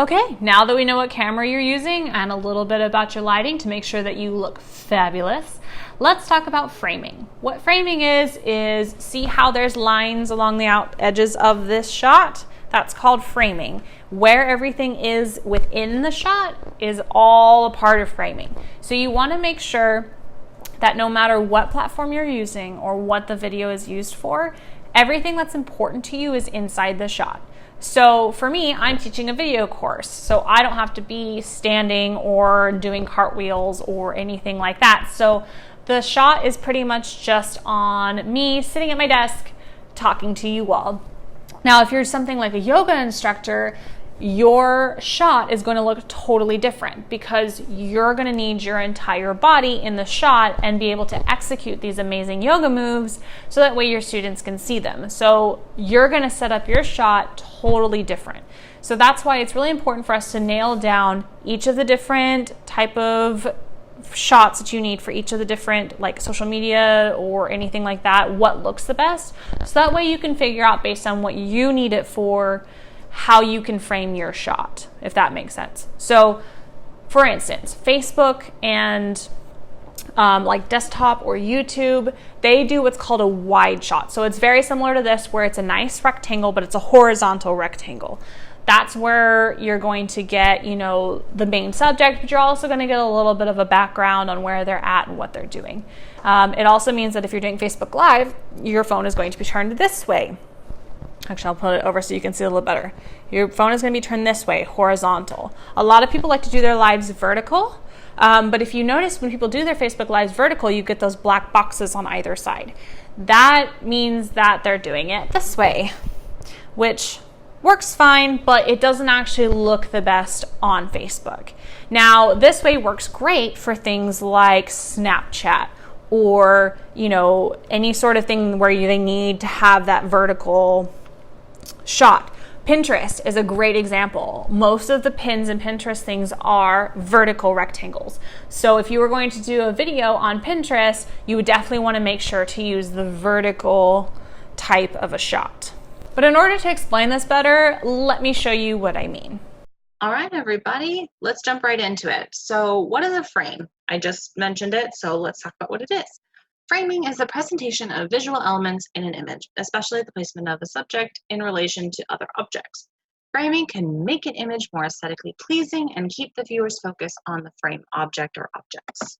Okay, now that we know what camera you're using and a little bit about your lighting to make sure that you look fabulous, let's talk about framing. What framing is see how there's lines along the out edges of this shot? That's called framing. Where everything is within the shot is all a part of framing. So you want to make sure that no matter what platform you're using or what the video is used for, everything that's important to you is inside the shot. So for me, I'm teaching a video course, so I don't have to be standing or doing cartwheels or anything like that. So the shot is pretty much just on me sitting at my desk talking to you all. Now, if you're something like a yoga instructor, your shot is going to look totally different because you're going to need your entire body in the shot and be able to execute these amazing yoga moves so that way your students can see them. So you're going to set up your shot totally different. So that's why it's really important for us to nail down each of the different type of shots that you need for each of the different like social media or anything like that, what looks the best. So that way you can figure out based on what you need it for, how you can frame your shot, if that makes sense. So for instance, Facebook and like desktop or YouTube, they do what's called a wide shot. So it's very similar to this where it's a nice rectangle, but it's a horizontal rectangle. That's where you're going to get, you know, the main subject, but you're also going to get a little bit of a background on where they're at and what they're doing. It also means that if you're doing Facebook Live, your phone is going to be turned this way. Actually, I'll put it over so you can see a little better. Your phone is going to be turned this way, horizontal. A lot of people like to do their lives vertical, but if you notice when people do their Facebook Lives vertical, you get those black boxes on either side. That means that they're doing it this way, which works fine, but it doesn't actually look the best on Facebook. Now, this way works great for things like Snapchat or, you know, any sort of thing where they need to have that vertical shot. Pinterest is a great example. Most of the pins in Pinterest things are vertical rectangles. So if you were going to do a video on Pinterest, you would definitely want to make sure to use the vertical type of a shot. But in order to explain this better, let me show you what I mean. All right, everybody, let's jump right into it. So what is a frame? I just mentioned it, so let's talk about what it is. Framing is the presentation of visual elements in an image, especially the placement of a subject in relation to other objects. Framing can make an image more aesthetically pleasing and keep the viewer's focus on the frame object or objects.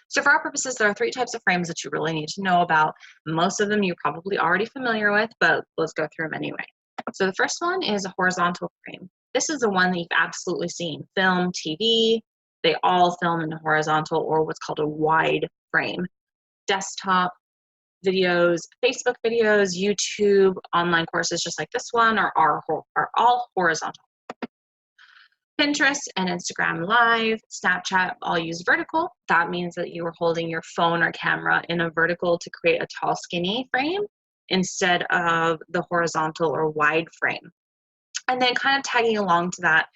So for our purposes, there are 3 types of frames that you really need to know about. Most of them you're probably already familiar with, but let's go through them anyway. So the first one is a horizontal frame. This is the one that you've absolutely seen. Film, TV, they all film in a horizontal or what's called a wide frame. Desktop videos, Facebook videos, YouTube, online courses just like this one are all horizontal. Pinterest and Instagram Live, Snapchat all use vertical. That means that you are holding your phone or camera in a vertical to create a tall, skinny frame instead of the horizontal or wide frame. And then kind of tagging along to that,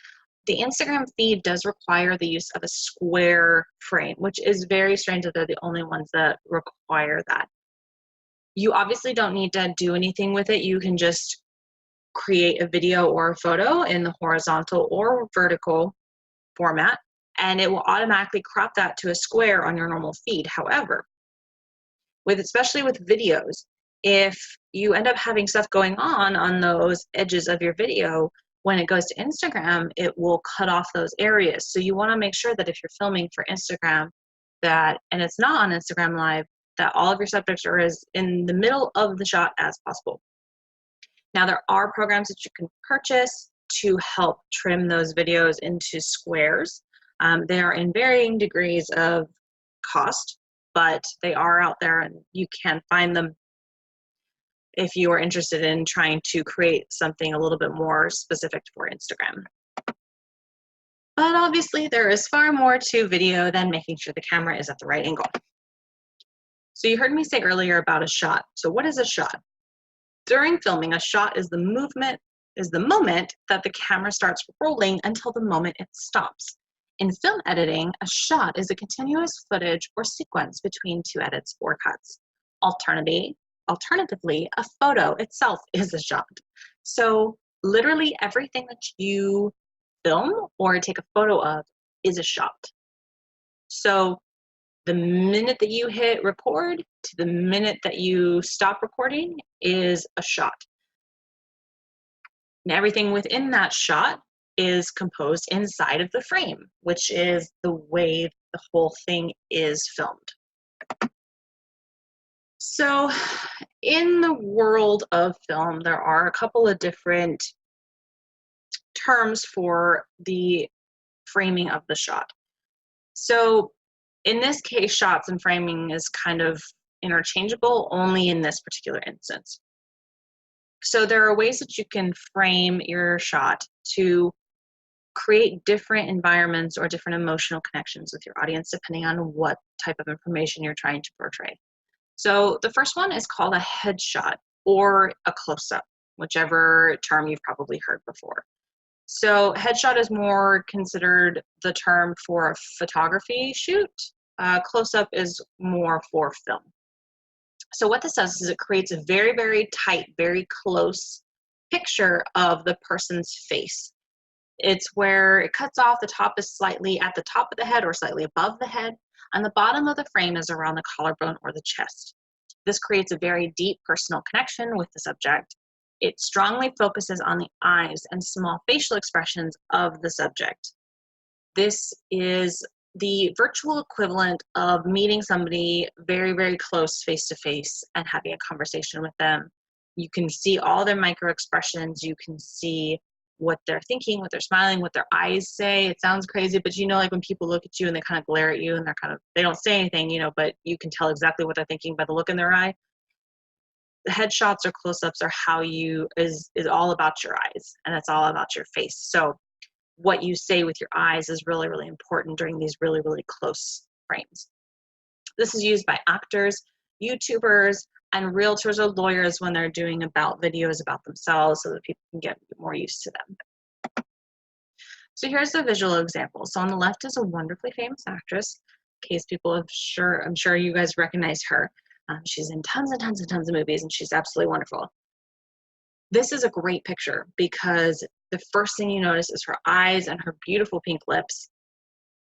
the Instagram feed does require the use of a square frame, which is very strange that they're the only ones that require that. You obviously don't need to do anything with it. You can just create a video or a photo in the horizontal or vertical format, and it will automatically crop that to a square on your normal feed. However, especially with videos, if you end up having stuff going on those edges of your video, when it goes to Instagram, it will cut off those areas. So you want to make sure that if you're filming for Instagram and it's not on Instagram Live, that all of your subjects are as in the middle of the shot as possible. Now, there are programs that you can purchase to help trim those videos into squares. They are in varying degrees of cost, but they are out there and you can find them if you are interested in trying to create something a little bit more specific for Instagram. But obviously, there is far more to video than making sure the camera is at the right angle. So you heard me say earlier about a shot. So what is a shot? During filming, a shot is the moment that the camera starts rolling until the moment it stops. In film editing, a shot is a continuous footage or sequence between 2 edits or cuts. Alternatively, a photo itself is a shot. So literally everything that you film or take a photo of is a shot. So the minute that you hit record to the minute that you stop recording is a shot. And everything within that shot is composed inside of the frame, which is the way the whole thing is filmed. So in the world of film, there are a couple of different terms for the framing of the shot. So in this case, shots and framing is kind of interchangeable only in this particular instance. So there are ways that you can frame your shot to create different environments or different emotional connections with your audience depending on what type of information you're trying to portray. So the first one is called a headshot or a close-up, whichever term you've probably heard before. So headshot is more considered the term for a photography shoot. Close-up is more for film. So what this does is it creates a very, very tight, very close picture of the person's face. It's where it cuts off, the top is slightly at the top of the head or slightly above the head, and the bottom of the frame is around the collarbone or the chest. This creates a very deep personal connection with the subject. It strongly focuses on the eyes and small facial expressions of the subject. This is the virtual equivalent of meeting somebody very, very close face to face and having a conversation with them. You can see all their micro expressions. You can see what they're thinking, what they're smiling, what their eyes say. It sounds crazy, but you know, like when people look at you and they kind of glare at you and they don't say anything, you know, but you can tell exactly what they're thinking by the look in their eye. The headshots or close-ups are how is all about your eyes, and it's all about your face. So what you say with your eyes is really, really important during these really, really close frames. This is used by actors, YouTubers, and realtors or lawyers when they're doing videos about themselves so that people can get more used to them. So here's the visual example. So on the left is a wonderfully famous actress. In case people I'm sure you guys recognize her. She's in tons and tons and tons of movies, and she's absolutely wonderful. This is a great picture because the first thing you notice is her eyes and her beautiful pink lips,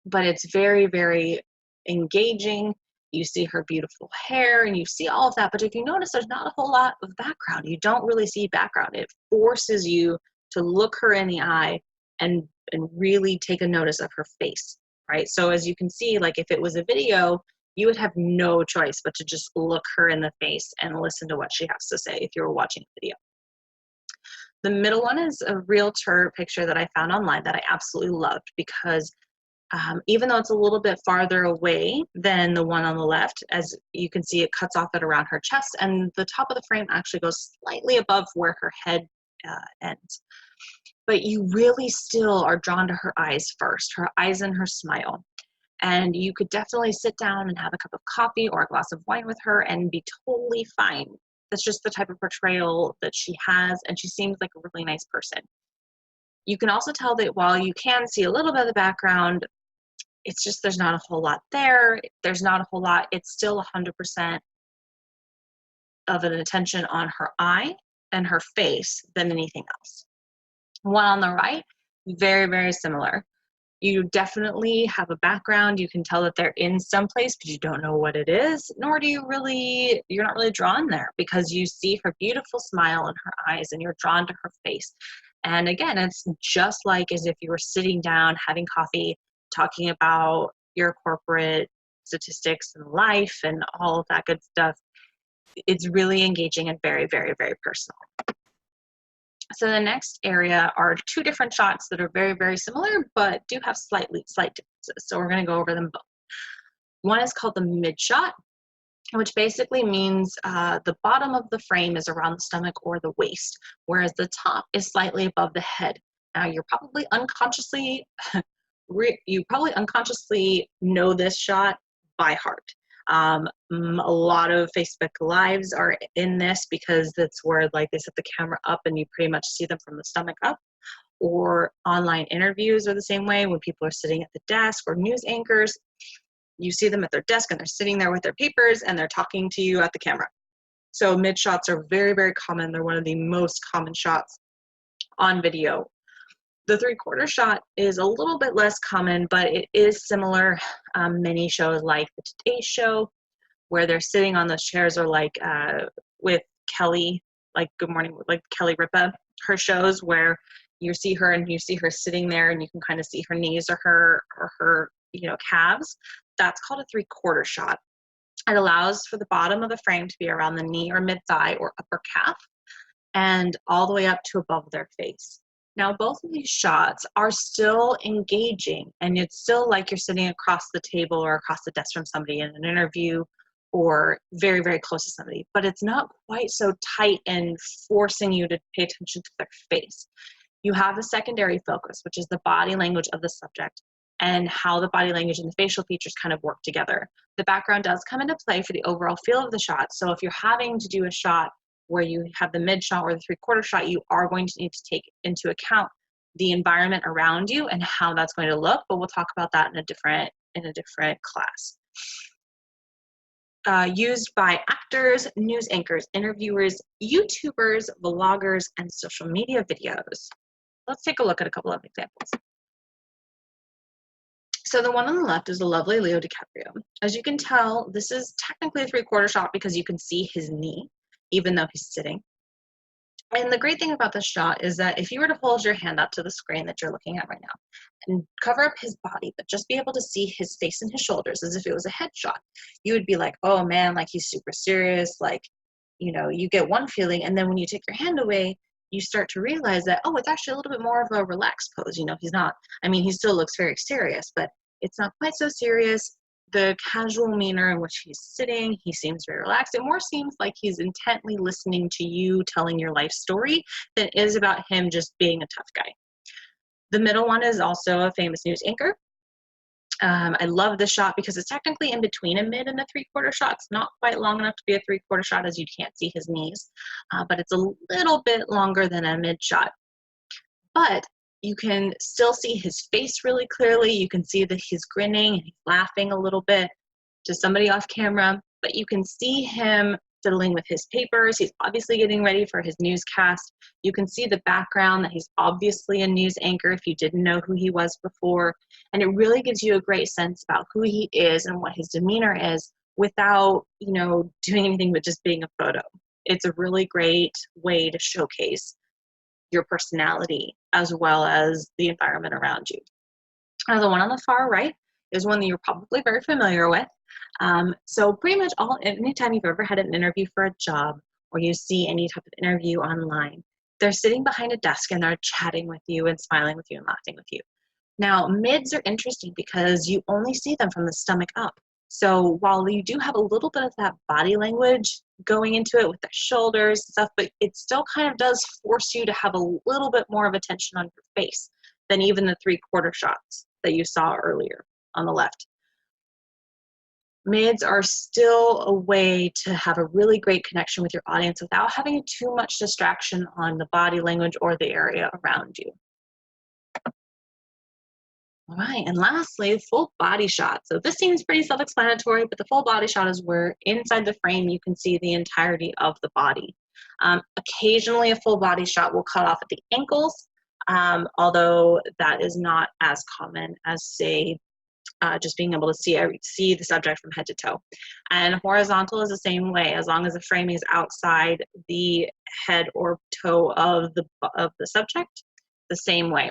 but it's very, very engaging. You see her beautiful hair and you see all of that, but if you notice, there's not a whole lot of background. You don't really see background. It forces you to look her in the eye and really take a notice of her face, right? So as you can see, like if it was a video, you would have no choice but to just look her in the face and listen to what she has to say if you were watching a video. The middle one is a realtor picture that I found online that I absolutely loved because even though it's a little bit farther away than the one on the left, as you can see, it cuts off at around her chest, and the top of the frame actually goes slightly above where her head ends. But you really still are drawn to her eyes first, her eyes and her smile. And you could definitely sit down and have a cup of coffee or a glass of wine with her and be totally fine. That's just the type of portrayal that she has, and she seems like a really nice person. You can also tell that while you can see a little bit of the background, it's just there's not a whole lot there. There's not a whole lot. It's still 100% of an attention on her eye and her face than anything else. One on the right, very, very similar. You definitely have a background. You can tell that they're in some place, but you don't know what it is, nor you're not really drawn there because you see her beautiful smile in her eyes and you're drawn to her face. And again, it's just like as if you were sitting down, having coffee, talking about your corporate statistics and life and all of that good stuff. It's really engaging and very, very, very personal. So the next area are two different shots that are very, very similar, but do have slight differences. So we're going to go over them both. One is called the mid shot, which basically means the bottom of the frame is around the stomach or the waist, whereas the top is slightly above the head. Now you're probably unconsciously know this shot by heart. A lot of Facebook Lives are in this because that's where like they set the camera up and you pretty much see them from the stomach up. Or online interviews are the same way when people are sitting at the desk, or news anchors. You see them at their desk and they're sitting there with their papers and they're talking to you at the camera. So mid shots are very, very common. They're one of the most common shots on video. The three-quarter shot is a little bit less common, but it is similar. Many shows like the Today Show, where they're sitting on those chairs, or like with Kelly, like Good Morning, like Kelly Ripa, her shows where you see her and you see her sitting there and you can kind of see her knees or her calves. That's called a three-quarter shot. It allows for the bottom of the frame to be around the knee or mid-thigh or upper calf and all the way up to above their face. Now, both of these shots are still engaging, and it's still like you're sitting across the table or across the desk from somebody in an interview or very, very close to somebody, but it's not quite so tight and forcing you to pay attention to their face. You have the secondary focus, which is the body language of the subject and how the body language and the facial features kind of work together. The background does come into play for the overall feel of the shot. So if you're having to do a shot where you have the mid shot or the three-quarter shot, you are going to need to take into account the environment around you and how that's going to look, but we'll talk about that in a different class. Used by actors, news anchors, interviewers, YouTubers, vloggers, and social media videos. Let's take a look at a couple of examples. So the one on the left is the lovely Leo DiCaprio. As you can tell, this is technically a three-quarter shot because you can see his knee, even though he's sitting. And the great thing about this shot is that if you were to hold your hand up to the screen that you're looking at right now and cover up his body, but just be able to see his face and his shoulders as if it was a headshot, you would be like, oh man, like he's super serious. Like, you get one feeling. And then when you take your hand away, you start to realize that, oh, it's actually a little bit more of a relaxed pose. He's not, he still looks very serious, but it's not quite so serious. The casual manner in which he's sitting, he seems very relaxed. It more seems like he's intently listening to you telling your life story than it is about him just being a tough guy. The middle one is also a famous news anchor. I love this shot because it's technically in between a mid and a three-quarter shot. It's not quite long enough to be a three-quarter shot as you can't see his knees, but it's a little bit longer than a mid shot. But you can still see his face really clearly. You can see that he's grinning and he's laughing a little bit to somebody off camera, but you can see him fiddling with his papers. He's obviously getting ready for his newscast. You can see the background that he's obviously a news anchor if you didn't know who he was before. And it really gives you a great sense about who he is and what his demeanor is without, doing anything but just being a photo. It's a really great way to showcase your personality as well as the environment around you. Now, the one on the far right is one that you're probably very familiar with. So pretty much anytime you've ever had an interview for a job or you see any type of interview online, they're sitting behind a desk and they're chatting with you and smiling with you and laughing with you. Now, mids are interesting because you only see them from the stomach up. So while you do have a little bit of that body language going into it with the shoulders and stuff, but it still kind of does force you to have a little bit more of attention on your face than even the three-quarter shots that you saw earlier on the left. Mids are still a way to have a really great connection with your audience without having too much distraction on the body language or the area around you. All right, and lastly, full body shot. So this seems pretty self-explanatory, but the full body shot is where inside the frame you can see the entirety of the body. Occasionally a full body shot will cut off at the ankles, although that is not as common as, say, just being able to see the subject from head to toe. And horizontal is the same way, as long as the frame is outside the head or toe of the subject, the same way.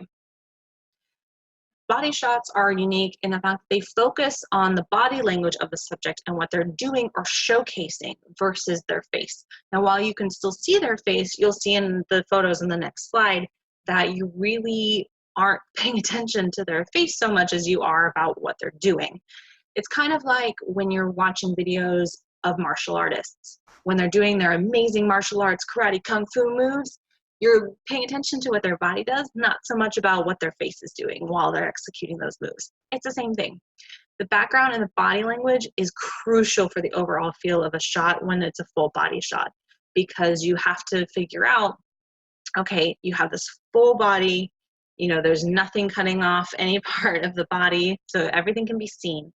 Body shots are unique in the fact that they focus on the body language of the subject and what they're doing or showcasing versus their face. Now, while you can still see their face, you'll see in the photos in the next slide that you really aren't paying attention to their face so much as you are about what they're doing. It's kind of like when you're watching videos of martial artists. When they're doing their amazing martial arts, karate, kung fu moves, you're paying attention to what their body does, not so much about what their face is doing while they're executing those moves. It's the same thing. The background and the body language is crucial for the overall feel of a shot when it's a full body shot, because you have to figure out, okay, you have this full body, there's nothing cutting off any part of the body, so everything can be seen.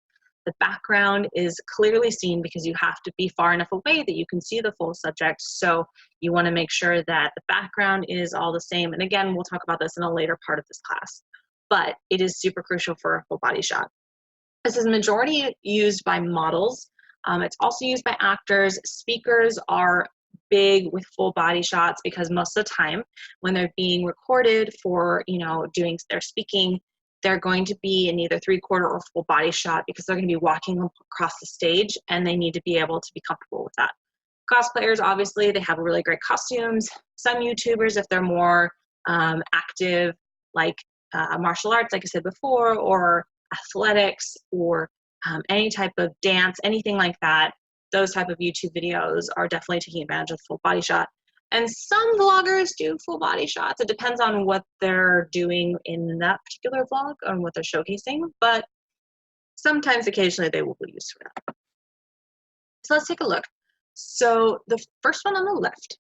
The background is clearly seen because you have to be far enough away that you can see the full subject. So you want to make sure that the background is all the same. And again, we'll talk about this in a later part of this class, but it is super crucial for a full body shot. This is majority used by models. It's also used by actors. Speakers are big with full body shots because most of the time when they're being recorded for, doing their speaking, they're going to be in either 3/4 or full body shot because they're going to be walking across the stage and they need to be able to be comfortable with that. Cosplayers, obviously, they have really great costumes. Some YouTubers, if they're more active, like martial arts, like I said before, or athletics, or any type of dance, anything like that, those type of YouTube videos are definitely taking advantage of the full body shot. And some vloggers do full body shots. It depends on what they're doing in that particular vlog and what they're showcasing, but sometimes, occasionally, they will be used for that. So let's take a look. So the first one on the left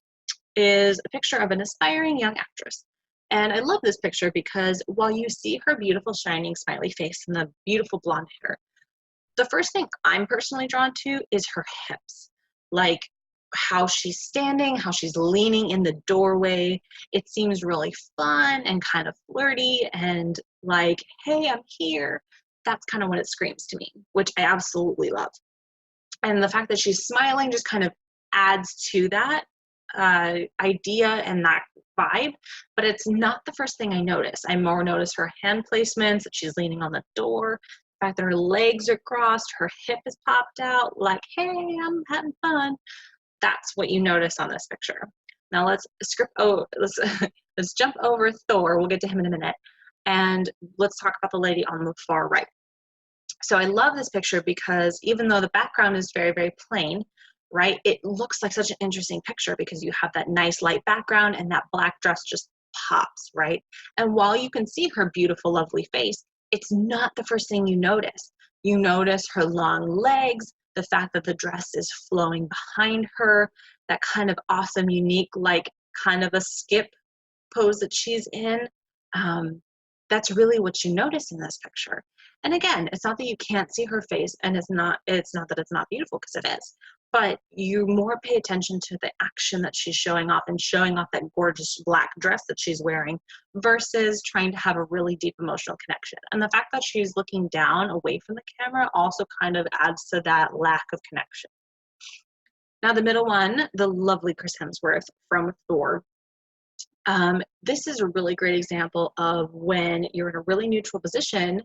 is a picture of an aspiring young actress. And I love this picture because while you see her beautiful, shining, smiley face and the beautiful blonde hair, the first thing I'm personally drawn to is her hips. Like how she's standing, how she's leaning in the doorway. It seems really fun and kind of flirty and like, hey, I'm here. That's kind of what it screams to me, which I absolutely love. And the fact that she's smiling just kind of adds to that idea and that vibe, but it's not the first thing I notice. I more notice her hand placements, that she's leaning on the door, the fact that her legs are crossed, her hip is popped out, like, hey, I'm having fun. That's what you notice on this picture. Now let's jump over Thor. We'll get to him in a minute. And let's talk about the lady on the far right. So I love this picture because even though the background is very, very plain, right, it looks like such an interesting picture because you have that nice light background and that black dress just pops, right? And while you can see her beautiful, lovely face, it's not the first thing you notice. You notice her long legs, the fact that the dress is flowing behind her, that kind of awesome, unique, like kind of a skip pose that she's in. That's really what you notice in this picture. And again, it's not that you can't see her face, and it's not that it's not beautiful, because it is, but you more pay attention to the action that she's showing off and showing off that gorgeous black dress that she's wearing versus trying to have a really deep emotional connection. And the fact that she's looking down away from the camera also kind of adds to that lack of connection. Now the middle one, the lovely Chris Hemsworth from Thor. This is a really great example of when you're in a really neutral position,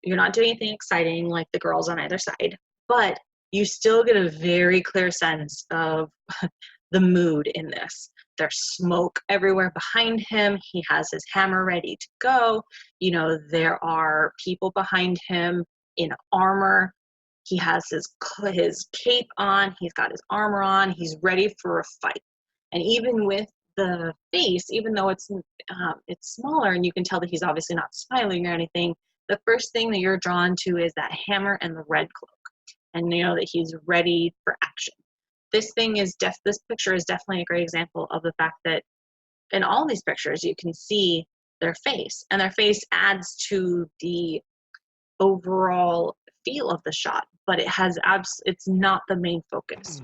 you're not doing anything exciting like the girls on either side, but you still get a very clear sense of the mood in this. There's smoke everywhere behind him. He has his hammer ready to go. There are people behind him in armor. He has his cape on. He's got his armor on. He's ready for a fight. And even with the face, even though it's smaller and you can tell that he's obviously not smiling or anything, the first thing that you're drawn to is that hammer and the red cloak, and you know that he's ready for action. This picture is definitely a great example of the fact that in all these pictures you can see their face, and their face adds to the overall feel of the shot, but it's not the main focus.